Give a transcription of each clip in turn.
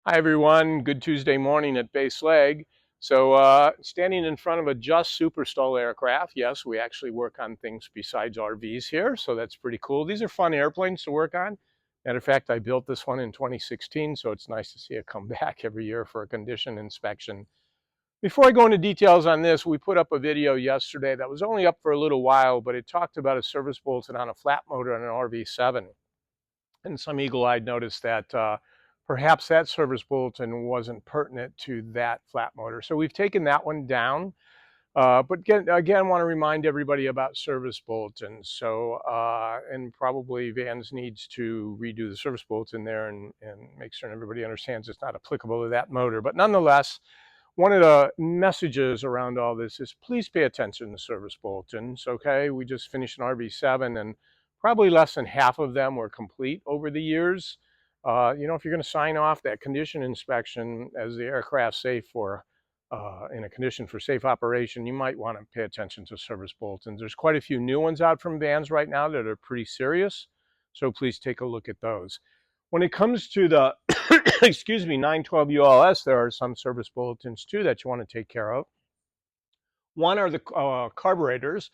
Hi everyone, good Tuesday morning at Base Leg. Standing in front of a Just Superstol aircraft. Yes, we actually work on things besides RVs here, so that's pretty cool. These are fun airplanes to work on. Matter of fact, I built this one in 2016, so it's nice to see it come back every year for a condition inspection. Before I go into details on this, we put up a video yesterday that was only up for a little while, but it talked about a service bulletin on a flat motor on an RV7. And some eagle-eyed noticed that perhaps that service bulletin wasn't pertinent to that flat motor. So we've taken that one down. But again, want to remind everybody about service bulletins. And probably Vans needs to redo the service bulletin there and make sure everybody understands it's not applicable to that motor. But nonetheless, one of the messages around all this is please pay attention to service bulletins, okay? We just finished an RV7 and probably less than half of them were complete over the years. If you're going to sign off that condition inspection as the aircraft safe in a condition for safe operation, you might want to pay attention to service bulletins. There's quite a few new ones out from Vans right now that are pretty serious, so please take a look at those. When it comes to the, excuse me, 912 ULS, there are some service bulletins too that you want to take care of. One are the carburetors.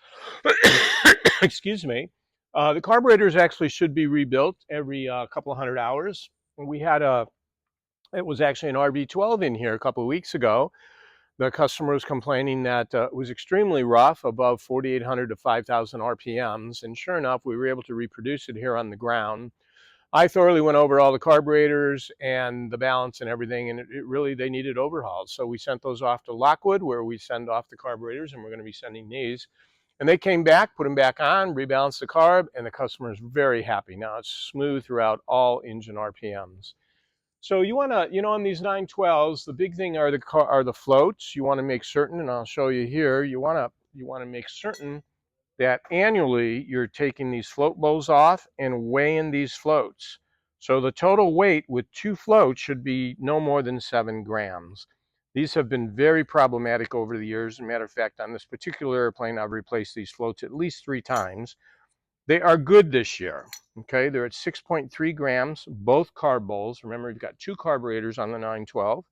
Excuse me. The carburetors actually should be rebuilt every couple of hundred hours. It was actually an RB12 in here a couple of weeks ago. The customer was complaining that it was extremely rough, above 4,800 to 5,000 RPMs. And sure enough, we were able to reproduce it here on the ground. I thoroughly went over all the carburetors and the balance and everything, and they needed overhauls. So we sent those off to Lockwood, where we send off the carburetors, and we're going to be sending these. And they came back, put them back on, rebalanced the carb, and the customer is very happy. Now it's smooth throughout all engine RPMs. So you want to, on these 912s, the big thing are the floats. You want to make certain, and I'll show you here. You want to make certain that annually you're taking these float bowls off and weighing these floats. So the total weight with 2 floats should be no more than 7 grams. These have been very problematic over the years. As a matter of fact, on this particular airplane, I've replaced these floats at least 3 times. They are good this year. Okay, they're at 6.3 grams, both carb bowls. Remember, we've got 2 carburetors on the 912.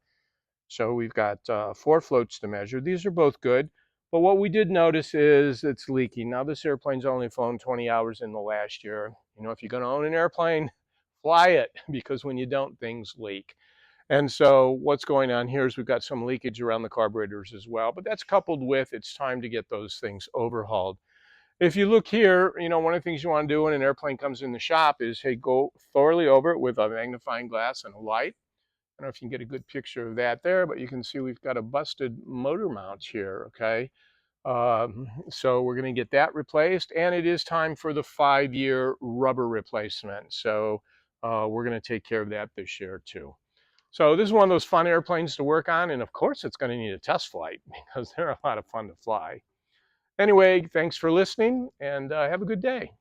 So we've got 4 floats to measure. These are both good. But what we did notice is it's leaking. Now, this airplane's only flown 20 hours in the last year. If you're going to own an airplane, fly it, because when you don't, things leak. And so what's going on here is we've got some leakage around the carburetors as well. But that's coupled with it's time to get those things overhauled. If you look here, one of the things you want to do when an airplane comes in the shop is, hey, go thoroughly over it with a magnifying glass and a light. I don't know if you can get a good picture of that there, but you can see we've got a busted motor mount here, okay? So we're going to get that replaced, and it is time for the 5-year rubber replacement. So we're going to take care of that this year too. So this is one of those fun airplanes to work on, and of course it's going to need a test flight because they're a lot of fun to fly. Anyway, thanks for listening, and have a good day.